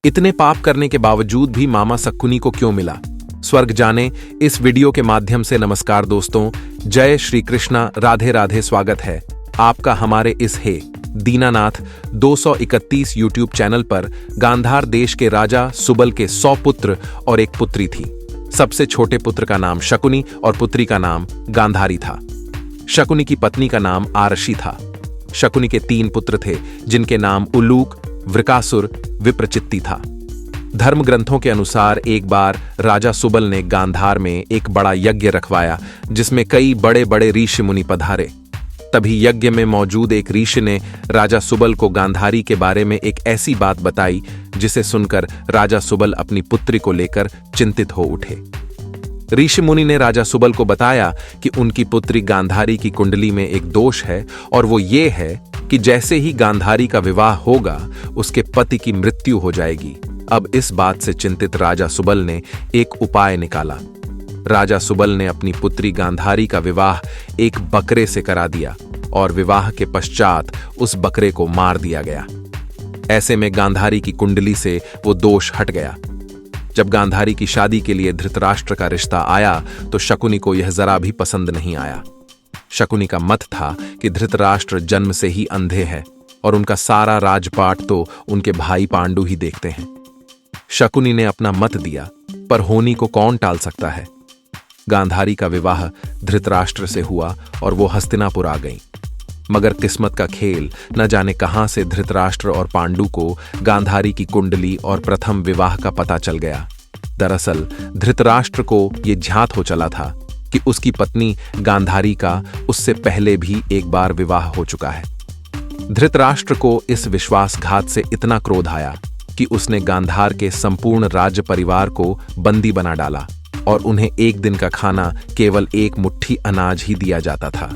इतने पाप करने के बावजूद भी मामा शकुनी को क्यों मिला? स्वर्ग जाने इस वीडियो के माध्यम से। नमस्कार दोस्तों, जय श्री कृष्णा, राधे राधे। स्वागत है आपका हमारे इस हे दीनानाथ 231 यूट्यूब चैनल पर। गांधार देश के राजा सुबल के 100 पुत्र और एक पुत्री थी। सबसे छोटे पुत्र का नाम शकुनी और पुत्री का नाम गांधारी था। शकुनी की पत्नी का नाम आरशी था। शकुनी के 3 पुत्र थे जिनके नाम उल्लूक, वृकासुर, विप्रचित्ति था। धर्म ग्रंथों के अनुसार एक बार राजा सुबल ने गांधार में एक बड़ा यज्ञ रखवाया जिसमें कई बड़े बड़े ऋषि मुनि पधारे। तभी यज्ञ में मौजूद एक ऋषि ने राजा सुबल को गांधारी के बारे में एक ऐसी बात बताई जिसे सुनकर राजा सुबल अपनी पुत्री को लेकर चिंतित हो उठे। ऋषि मुनि ने राजा सुबल को बताया कि उनकी पुत्री गांधारी की कुंडली में एक दोष है और वो ये है कि जैसे ही गांधारी का विवाह होगा उसके पति की मृत्यु हो जाएगी। अब इस बात से चिंतित राजा सुबल ने एक उपाय निकाला। राजा सुबल ने अपनी पुत्री गांधारी का विवाह एक बकरे से करा दिया और विवाह के पश्चात उस बकरे को मार दिया गया। ऐसे में गांधारी की कुंडली से वो दोष हट गया। जब गांधारी की शादी के लिए धृतराष्ट्र का रिश्ता आया तो शकुनी को यह जरा भी पसंद नहीं आया। शकुनी का मत था कि धृतराष्ट्र जन्म से ही अंधे हैं और उनका सारा राजपाट तो उनके भाई पांडु ही देखते हैं। शकुनी ने अपना मत दिया, पर होनी को कौन टाल सकता है। गांधारी का विवाह धृतराष्ट्र से हुआ और वो हस्तिनापुर आ गई। मगर किस्मत का खेल, न जाने कहां से धृतराष्ट्र और पांडु को गांधारी की कुंडली और प्रथम विवाह का पता चल गया। दरअसल धृतराष्ट्र को यह ज्ञात हो चला था कि उसकी पत्नी गांधारी का उससे पहले भी एक बार विवाह हो चुका है। धृतराष्ट्र को इस विश्वासघात से इतना क्रोध आया कि उसने गांधार के संपूर्ण राज्य परिवार को बंदी बना डाला और उन्हें एक दिन का खाना केवल एक मुट्ठी अनाज ही दिया जाता था,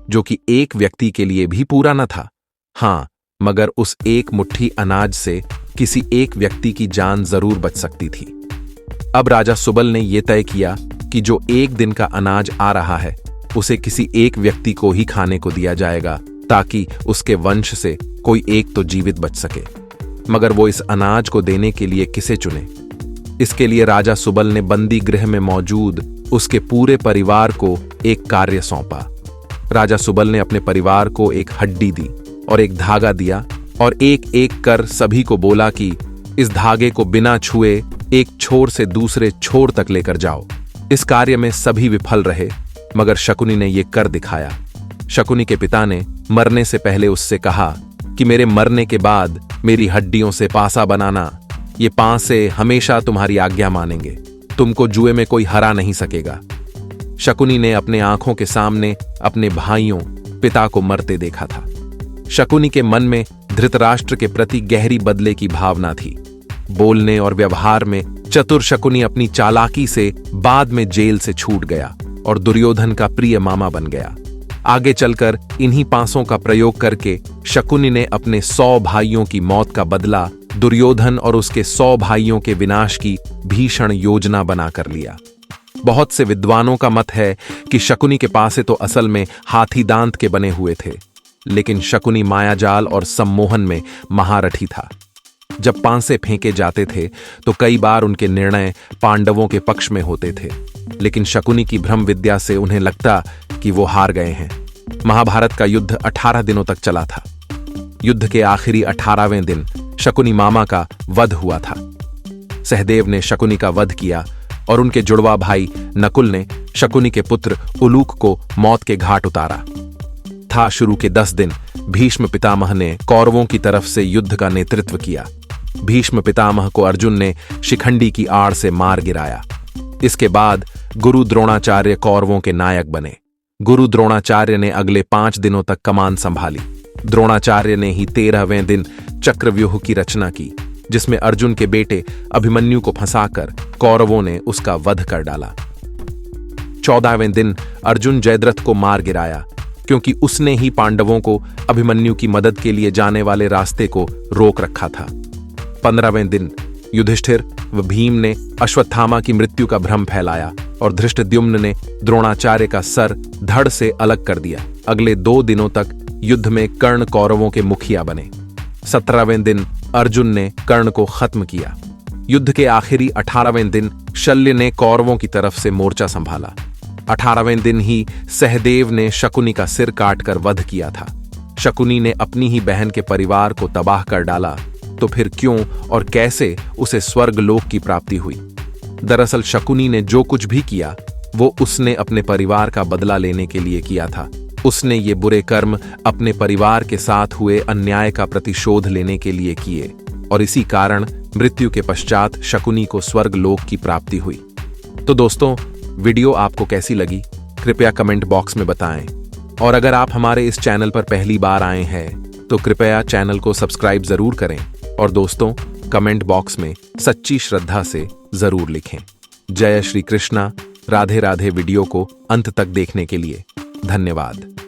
जो कि एक व्यक्ति के लिए भी पूरा न था। हां, मगर उस एक मुट्ठी अनाज से किसी एक व्यक्ति की जान जरूर बच सकती थी। अब राजा सुबल ने यह तय किया कि जो एक दिन का अनाज आ रहा है उसे किसी एक व्यक्ति को ही खाने को दिया जाएगा ताकि उसके वंश से कोई एक तो जीवित बच सके। मगर वो इस अनाज को देने के लिए किसे चुने? इसके लिए राजा सुबल ने बंदी गृह में मौजूद उसके पूरे परिवार को एक कार्य सौंपा। राजा सुबल ने अपने परिवार को एक हड्डी दी और एक धागा दिया और एक एक कर सभी को बोला कि इस धागे को बिना छुए एक छोर से दूसरे छोर तक लेकर जाओ। इस कार्य में सभी विफल रहे, मगर शकुनी ने यह कर दिखाया। शकुनी के पिता ने मरने से पहले उससे कहा कि मेरे मरने के बाद मेरी हड्डियों से पासा बनाना। ये पासे हमेशा तुम्हारी आज्ञा मानेंगे। तुमको जुए में कोई हरा नहीं सकेगा। शकुनी ने अपने आंखों के सामने अपने भाइयों, पिता को मरते देखा था। शकुनी के मन में धृतराष्ट्र के प्रति गहरी बदले की भावना थी। बोलने और व्यवहार में चतुर शकुनी अपनी चालाकी से बाद में जेल से छूट गया और दुर्योधन का प्रिय मामा बन गया। आगे चलकर इन्हीं पासों का प्रयोग करके शकुनी ने अपने 100 भाइयों की मौत का बदला दुर्योधन और उसके 100 भाइयों के विनाश की भीषण योजना बनाकर लिया। बहुत से विद्वानों का मत है कि शकुनी के पासे तो असल में हाथी दांत के बने हुए थे, लेकिन शकुनी मायाजाल और सम्मोहन में महारथी था। जब पांसे फेंके जाते थे तो कई बार उनके निर्णय पांडवों के पक्ष में होते थे, लेकिन शकुनी की भ्रम विद्या से उन्हें लगता कि वो हार गए हैं। महाभारत का युद्ध 18 दिनों तक चला था। युद्ध के आखिरी 18वें दिन शकुनी मामा का वध हुआ था। सहदेव ने शकुनी का वध किया और उनके जुड़वा भाई नकुल ने शकुनी के पुत्र उल्लूक को मौत के घाट उतारा था। शुरू के 10 दिन भीष्म पितामह ने कौरवों की तरफ से युद्ध का नेतृत्व किया। भीष्म पितामह को अर्जुन ने शिखंडी की आड़ से मार गिराया। इसके बाद गुरु द्रोणाचार्य कौरवों के नायक बने। गुरु द्रोणाचार्य ने अगले 5 दिनों तक कमान संभाली। द्रोणाचार्य ने ही 13वें दिन चक्रव्यूह की रचना की, जिसमें अर्जुन के बेटे अभिमन्यु को फंसाकर कौरवों ने उसका वध कर डाला। 14वें दिन अर्जुन जयद्रथ को मार गिराया, क्योंकि उसने ही पांडवों को अभिमन्यु की मदद के लिए जाने वाले रास्ते को रोक रखा था। 15वें दिन युधिष्ठिर व भीम ने अश्वत्थामा की मृत्यु का भ्रम फैलाया और धृष्टद्युम्न ने द्रोणाचार्य का सर धड़ से अलग कर दिया। अगले 2 दिनों तक युद्ध में कर्ण कौरवों के मुखिया बने। 17वें दिन अर्जुन ने कर्ण को खत्म किया। युद्ध के आखिरी 18वें दिन शल्य ने कौरवों की तरफ से मोर्चा संभाला। 18वें दिन ही सहदेव ने शकुनी का सिर काटकर वध किया था। शकुनी ने अपनी ही बहन के परिवार को तबाह कर डाला, तो फिर क्यों और कैसे उसे स्वर्गलोक की प्राप्ति हुई? दरअसल शकुनी ने जो कुछ भी किया वो उसने अपने परिवार का बदला लेने के लिए किया था। उसने ये बुरे कर्म अपने परिवार के साथ हुए अन्याय का प्रतिशोध लेने के लिए किए और इसी कारण मृत्यु के पश्चात शकुनी को स्वर्गलोक की प्राप्ति हुई। तो दोस्तों, वीडियो आपको कैसी लगी कृपया कमेंट बॉक्स में बताएं। और अगर आप हमारे इस चैनल पर पहली बार आए हैं तो कृपया चैनल को सब्सक्राइब जरूर करें और दोस्तों कमेंट बॉक्स में सच्ची श्रद्धा से जरूर लिखें। जय श्री कृष्णा। राधे राधे। वीडियो को अंत तक देखने के लिए धन्यवाद।